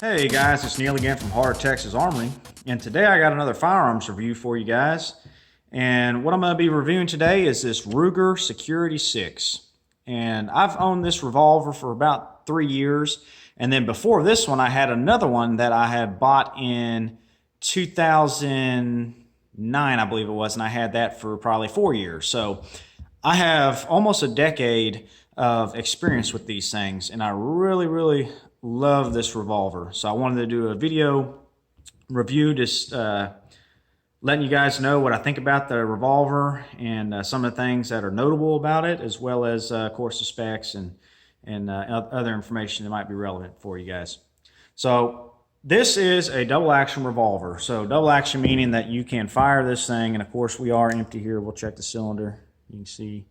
Hey guys, it's Neil again from Hard Texas Armory, and today I got another firearms review for you guys. And what I'm going to be reviewing today is this Ruger Security 6. And I've owned this revolver for about 3 years, and then before this one I had another one that I had bought in 2009, I believe it was, and I had that for probably 4 years. So I have almost a decade of experience with these things, and I really love this revolver. So I wanted to do a video review, just letting you guys know what I think about the revolver and some of the things that are notable about it, as well as of course the specs and other information that might be relevant for you guys. So this is a double action revolver. So double action meaning that you can fire this thing, and of course we are empty here. We'll check the cylinder. You can see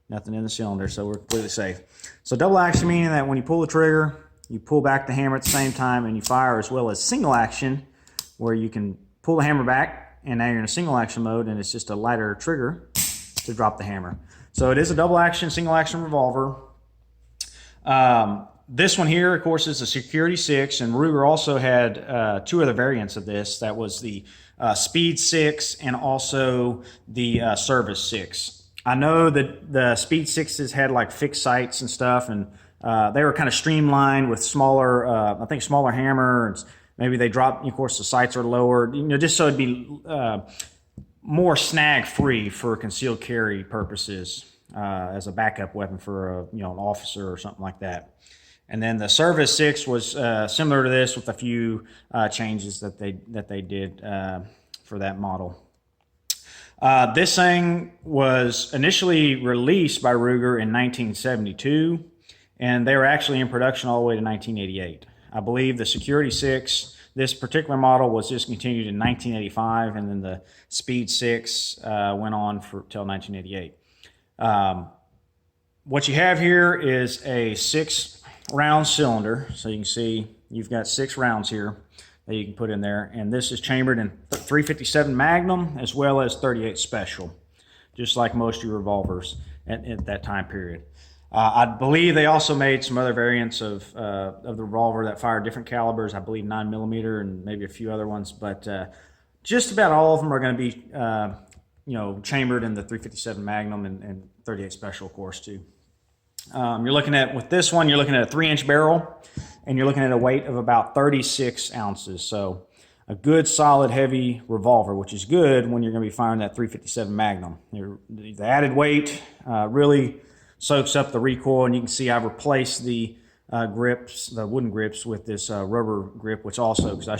nothing in the cylinder, so we're completely safe. So double action meaning that when you pull the trigger, you pull back the hammer at the same time and you fire, as well as single action, where you can pull the hammer back and now you're in a single action mode and it's just a lighter trigger to drop the hammer. So it is a double action, single action revolver. This one here, of course, is the Security 6, and Ruger also had two other variants of this. That was the Speed 6 and also the Service 6. I know that the Speed 6s had like fixed sights and stuff, and they were kind of streamlined with smaller, I think smaller hammer. Maybe they dropped, of course, the sights are lowered, just so it'd be more snag-free for concealed carry purposes, as a backup weapon for an officer or something like that. And then the Service 6 was similar to this, with a few changes that they did for that model. This thing was initially released by Ruger in 1972. And they were actually in production all the way to 1988. I believe the Security 6, this particular model, was discontinued in 1985, and then the Speed 6 went on till 1988. What you have here is a 6-round cylinder. So you can see you've got 6 rounds here that you can put in there. And this is chambered in 357 Magnum as well as 38 Special, just like most of your revolvers at that time period. I believe they also made some other variants of the revolver that fired different calibers. I believe 9mm and maybe a few other ones, but just about all of them are going to be chambered in the 357 Magnum and 38 Special, of course, too. You're looking at, with this one, you're looking at a 3-inch barrel, and you're looking at a weight of about 36 ounces. So a good, solid, heavy revolver, which is good when you're going to be firing that 357 Magnum. The added weight really soaks up the recoil, and you can see I've replaced the grips, the wooden grips, with this rubber grip, which also, because I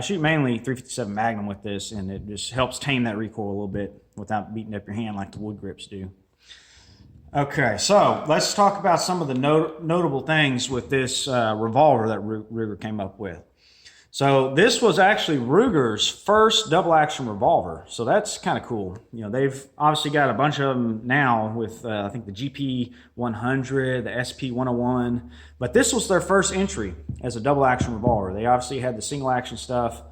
shoot mainly 357 Magnum with this, and it just helps tame that recoil a little bit without beating up your hand like the wood grips do. Okay, so let's talk about some of the notable things with this revolver that Ruger came up with. So this was actually Ruger's first double action revolver, so that's kind of cool. They've obviously got a bunch of them now with I think the GP100, the SP101, but this was their first entry as a double action revolver. They obviously had the single action stuff,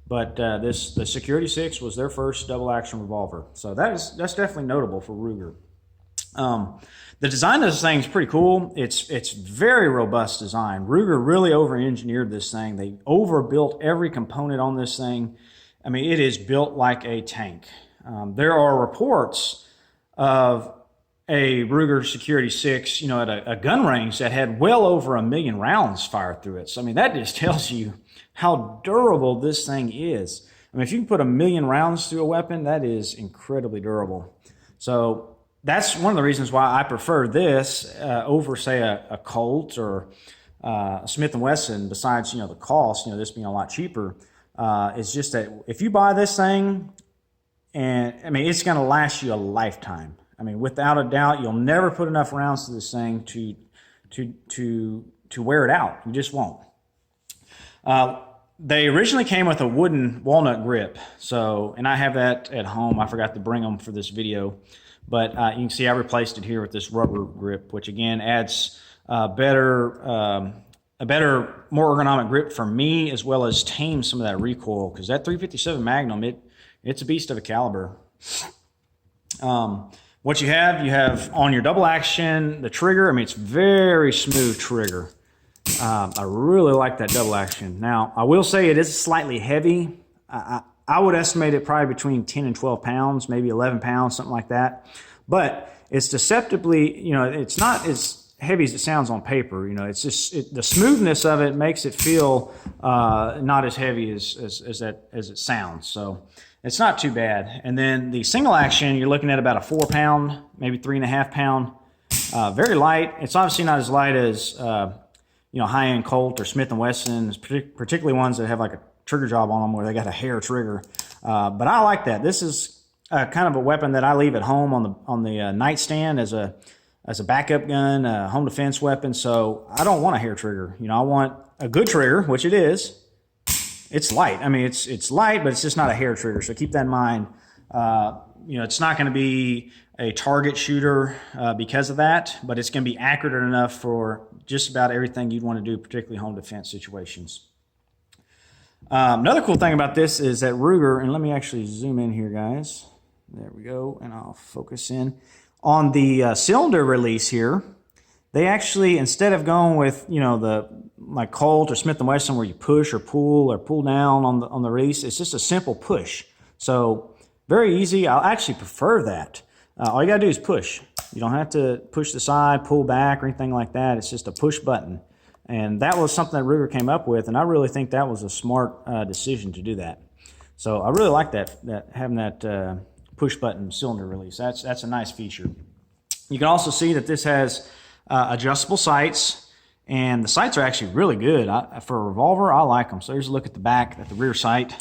but the Security 6 was their first double action revolver. So that's definitely notable for Ruger. The design of this thing is pretty cool. It's very robust design. Ruger really over-engineered this thing. They overbuilt every component on this thing. I mean, it is built like a tank. There are reports of a Ruger Security 6, at a gun range that had well over 1 million rounds fired through it. So, I mean, that just tells you how durable this thing is. I mean, if you can put 1 million rounds through a weapon, that is incredibly durable. So that's one of the reasons why I prefer this over, say, a Colt or a Smith & Wesson, besides, the cost, this being a lot cheaper. It's just that if you buy this thing, and I mean, it's going to last you a lifetime. I mean, without a doubt, you'll never put enough rounds to this thing to wear it out. You just won't. They originally came with a wooden walnut grip. So, and I have that at home. I forgot to bring them for this video. But you can see I replaced it here with this rubber grip, which again adds a better, more ergonomic grip for me, as well as tame some of that recoil, because that 357 Magnum, it's a beast of a caliber. What you have on your double action, the trigger, I mean, it's very smooth trigger. I really like that double action. Now, I will say it is slightly heavy. I would estimate it probably between 10 and 12 pounds, maybe 11 pounds, something like that. But it's deceptively, it's not as heavy as it sounds on paper. It's just the smoothness of it makes it feel not as heavy as it sounds. So it's not too bad. And then the single action, you're looking at about a 4 pound, maybe 3.5 pound. Very light. It's obviously not as light as high-end Colt or Smith & Wesson, particularly ones that have like a trigger job on them where they got a hair trigger. But I like that. This is kind of a weapon that I leave at home on the nightstand as a backup gun, a home defense weapon. So I don't want a hair trigger. I want a good trigger, which it is. It's light. I mean, it's light, but it's just not a hair trigger. So keep that in mind. It's not going to be a target shooter because of that, but it's going to be accurate enough for just about everything you'd want to do, particularly home defense situations. Another cool thing about this is that Ruger, and let me actually zoom in here, guys. There we go, and I'll focus in. On the cylinder release here, they actually, instead of going with, like Colt or Smith & Wesson where you push or pull down on the release, it's just a simple push. So very easy. I'll actually prefer that. All you got to do is push. You don't have to push the side, pull back, or anything like that. It's just a push button. And that was something that Ruger came up with, and I really think that was a smart decision to do that. So I really like that having that push button cylinder release. That's a nice feature. You can also see that this has adjustable sights, and the sights are actually really good. For a revolver, I like them. So there's a look at the back, at the rear sight.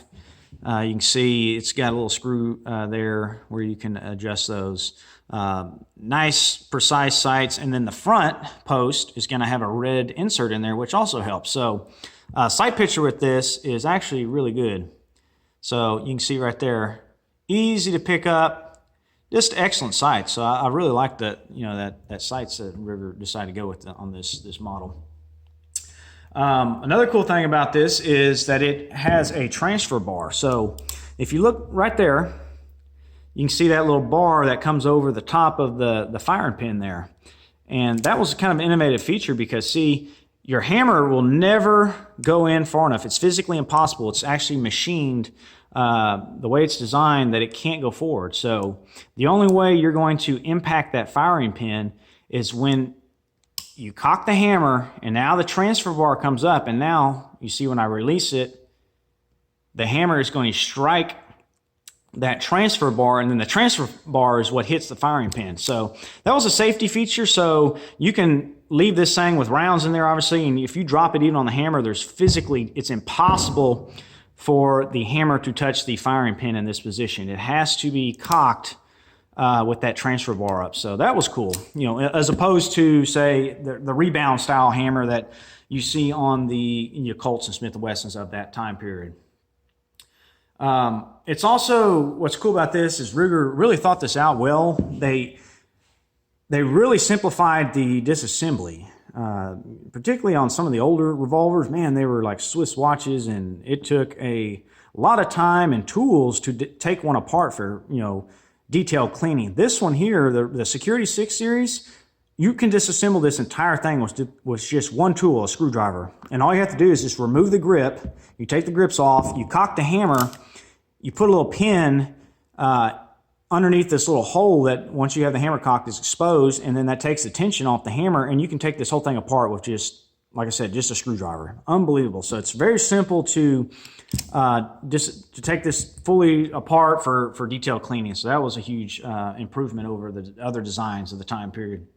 You can see it's got a little screw there where you can adjust those. Nice, precise sights. And then the front post is going to have a red insert in there, which also helps. So sight picture with this is actually really good. So you can see right there, easy to pick up, just excellent sights. So I really like that sights that Ruger decided to go with on this model. Another cool thing about this is that it has a transfer bar. So if you look right there, you can see that little bar that comes over the top of the firing pin there. And that was kind of an innovative feature because, see, your hammer will never go in far enough. It's physically impossible. It's actually machined the way it's designed that it can't go forward. So the only way you're going to impact that firing pin is when you cock the hammer, and now the transfer bar comes up, and now you see when I release it, the hammer is going to strike that transfer bar, and then the transfer bar is what hits the firing pin. So that was a safety feature. So you can leave this thing with rounds in there, obviously, and if you drop it even on the hammer, it's impossible for the hammer to touch the firing pin in this position. It has to be cocked with that transfer bar up. So that was cool, as opposed to, say, the rebound style hammer that you see on the Colts and Smith & Wessons of that time period. It's also, what's cool about this is Ruger really thought this out well. They really simplified the disassembly, particularly on some of the older revolvers. Man, they were like Swiss watches, and it took a lot of time and tools to take one apart for, detailed cleaning. This one here, the Security 6 series, you can disassemble this entire thing with just one tool, a screwdriver. And all you have to do is just remove the grip. You take the grips off, you cock the hammer, you put a little pin underneath this little hole that once you have the hammer cocked is exposed, and then that takes the tension off the hammer, and you can take this whole thing apart with just, like I said, just a screwdriver. Unbelievable. So it's very simple to take this fully apart for detailed cleaning. So that was a huge improvement over the other designs of the time period.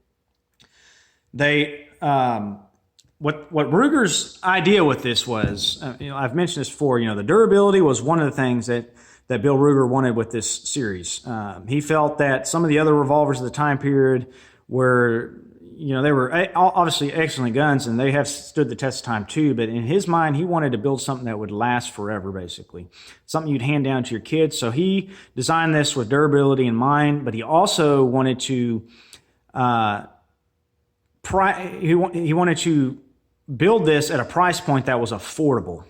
They what Ruger's idea with this was, I've mentioned this before, the durability was one of the things that Bill Ruger wanted with this series. He felt that some of the other revolvers of the time period were, they were obviously excellent guns, and they have stood the test of time too, but in his mind, he wanted to build something that would last forever, basically. Something you'd hand down to your kids. So he designed this with durability in mind, but he also wanted to he wanted to build this at a price point that was affordable.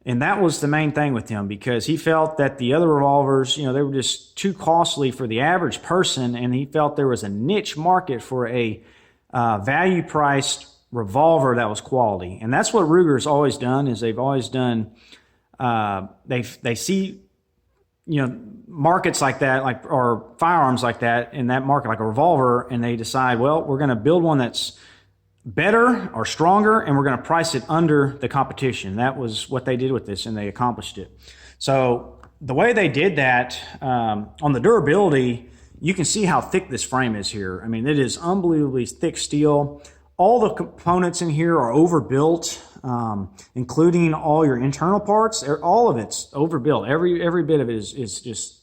And that was the main thing with him, because he felt that the other revolvers, they were just too costly for the average person, and he felt there was a niche market for a value-priced revolver that was quality. And that's what Ruger's always done, is they've always done, they see, markets like that, or firearms like that in that market, like a revolver, and they decide, well, we're going to build one that's better or stronger, and we're going to price it under the competition. That was what they did with this, and they accomplished it. So the way they did that, on the durability, you can see how thick this frame is here. I mean, it is unbelievably thick steel. All the components in here are overbuilt, including all your internal parts. All of it's overbuilt. Every bit of it is just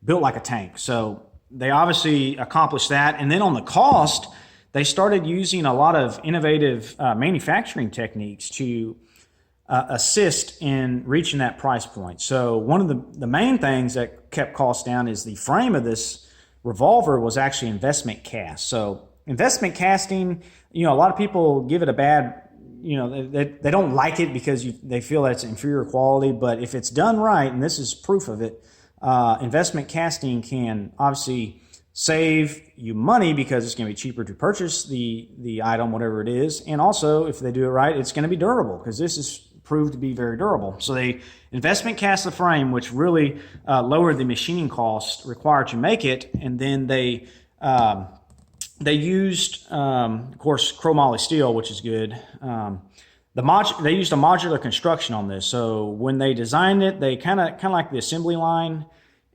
built like a tank. So they obviously accomplished that. And then on the cost, they started using a lot of innovative manufacturing techniques to assist in reaching that price point. So one of the main things that kept costs down is the frame of this revolver was actually investment cast. So investment casting, a lot of people give it a bad, they don't like it because they feel that it's inferior quality. But if it's done right, and this is proof of it, investment casting can obviously save you money because it's going to be cheaper to purchase the item, whatever it is. And also, if they do it right, it's going to be durable, because this is proved to be very durable. So they investment cast the frame, which really lowered the machining cost required to make it. And then they used, of course, chromoly steel, which is good. They used a modular construction on this. So when they designed it, they kind of like the assembly line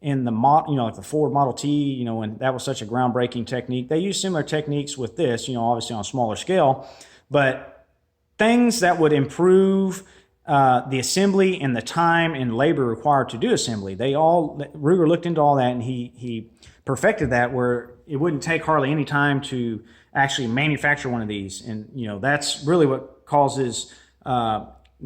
in the like the Ford Model T, when that was such a groundbreaking technique. They used similar techniques with this, obviously on a smaller scale, but things that would improve the assembly and the time and labor required to do assembly. Ruger looked into all that, and he perfected that, where it wouldn't take hardly any time to actually manufacture one of these. And that's really what causes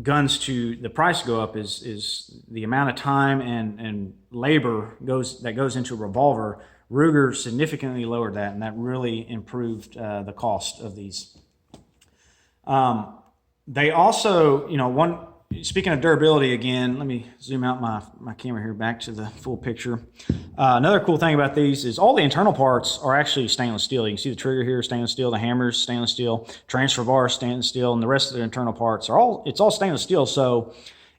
guns to the price to go up, is the amount of time and labor that goes into a revolver. Ruger significantly lowered that, and that really improved the cost of these. They also, speaking of durability again, let me zoom out my camera here back to the full picture. Another cool thing about these is all the internal parts are actually stainless steel. You can see the trigger here, stainless steel, the hammers, stainless steel, transfer bar, stainless steel, and the rest of the internal parts it's all stainless steel. So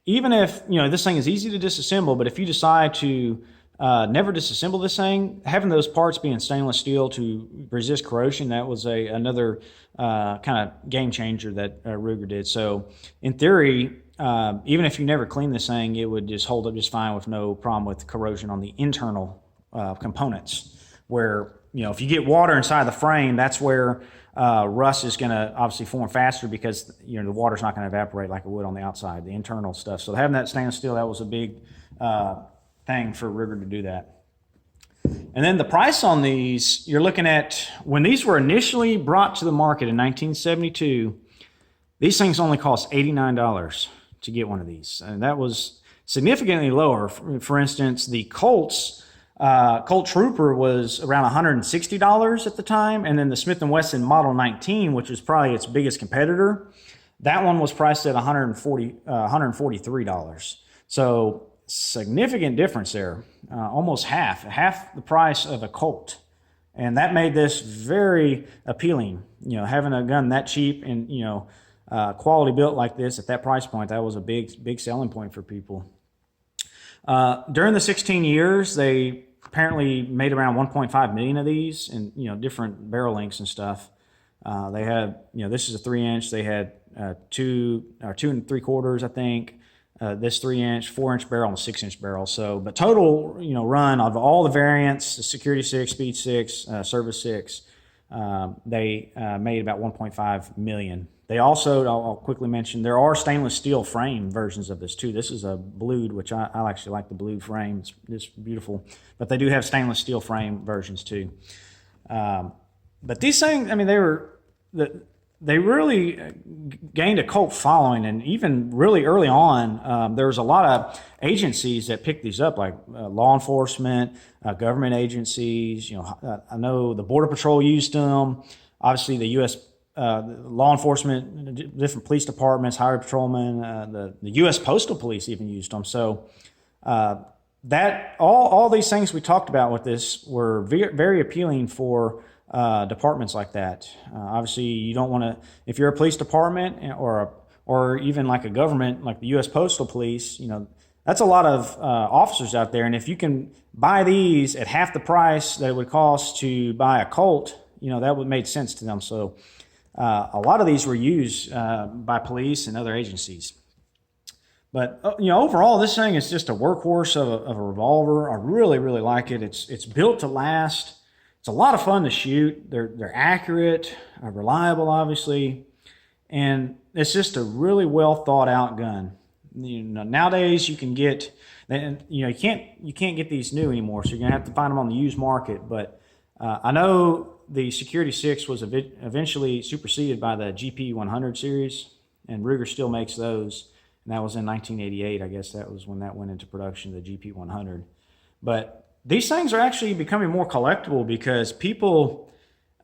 even if, this thing is easy to disassemble, but if you decide to never disassemble this thing, having those parts being stainless steel to resist corrosion, that was another kind of game changer that Ruger did. So in theory, even if you never clean this thing, it would just hold up just fine with no problem with corrosion on the internal components. Where, if you get water inside the frame, that's where rust is going to obviously form faster, because the water's not going to evaporate like it would on the outside, the internal stuff. So having that stainless steel, that was a big thing for Ruger to do that. And then the price on these, you're looking at, when these were initially brought to the market in 1972, these things only cost $89 to get one of these. And that was significantly lower. For instance, the Colt Trooper was around $160 at the time. And then the Smith & Wesson Model 19, which was probably its biggest competitor, that one was priced at $143. So significant difference there, almost half the price of a Colt. And that made this very appealing. Having a gun that cheap and, quality built like this at that price point, that was a big selling point for people. During the 16 years, they apparently made around 1.5 million of these, and different barrel lengths and stuff. They had, this is a 3-inch. They had 2 3/4, I think. This 3-inch, 4-inch barrel, and a 6-inch barrel. So, but total, run of all the variants, the Security 6, Speed 6, Service 6, they made about 1.5 million. They also, I'll quickly mention, there are stainless steel frame versions of this too. This is a blued, which I actually like the blued frame. It's beautiful. But they do have stainless steel frame versions too. But these things, they really gained a cult following, and even really early on, there was a lot of agencies that picked these up, like law enforcement, government agencies. I know the Border Patrol used them. Obviously, the U.S. Law enforcement, different police departments, highway patrolmen, the U.S. Postal Police even used them. So that all these things we talked about with this were very appealing for departments like that. Obviously, you don't want to, if you're a police department or even like a government, like the U.S. Postal Police, you know, that's a lot of officers out there. And if you can buy these at half the price that it would cost to buy a Colt, you know, that would make sense to them. So a lot of these were used by police and other agencies. But you know, overall, this thing is just a workhorse of a revolver. I really, really like it. It's built to last. It's a lot of fun to shoot. They're accurate, reliable, obviously, and it's just a really well thought out gun. You know, nowadays you can get, and you know, you can't get these new anymore, so you're gonna have to find them on the used market. But I know the Security 6 was eventually superseded by the GP 100 series, and Ruger still makes those. And that was in 1988. I guess that was when that went into production, the GP 100. But these things are actually becoming more collectible because people,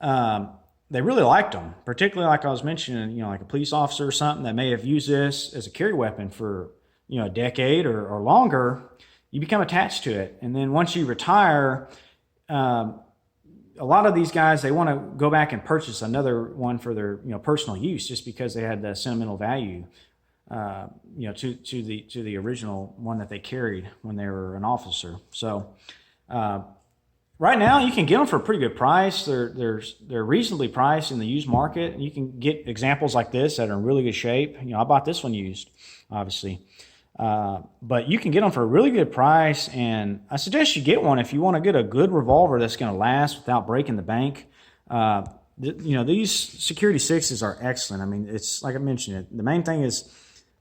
they really liked them. Particularly like I was mentioning, you know, like a police officer or something that may have used this as a carry weapon for, you know, a decade or longer. You become attached to it. And then once you retire, a lot of these guys, they want to go back and purchase another one for their, you know, personal use just because they had the sentimental value. You know, to the original one that they carried when they were an officer. So right now you can get them for a pretty good price. They're reasonably priced in the used market. You can get examples like this that are in really good shape. You know, I bought this one used, obviously, but you can get them for a really good price. And I suggest you get one if you want to get a good revolver that's going to last without breaking the bank. You know, these Security 6s are excellent. I mean, it's like I mentioned, the main thing is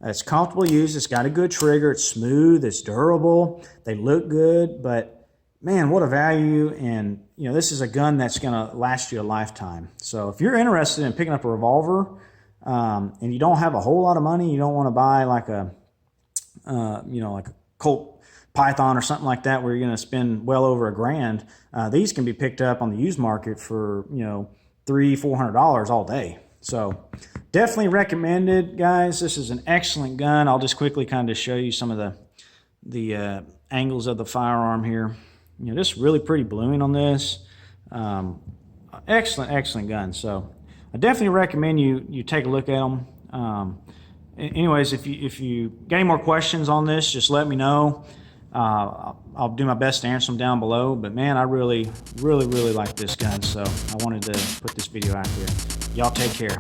it's comfortable to use. It's got a good trigger. It's smooth. It's durable. They look good. But, man, what a value. And, you know, this is a gun that's going to last you a lifetime. So if you're interested in picking up a revolver and you don't have a whole lot of money, you don't want to buy like a, you know, like a Colt Python or something like that where you're going to spend well over $1,000, these can be picked up on the used market for, you know, $300-400 all day. So definitely recommended, guys. This is an excellent gun. I'll just quickly kind of show you some of the angles of the firearm here. You know, just really pretty bluing on this. Excellent gun. So I definitely recommend you take a look at them. Anyways, if you got any more questions on this, just let me know. I'll do my best to answer them down below. But man, I really like this gun, so I wanted to put this video out there. Y'all take care.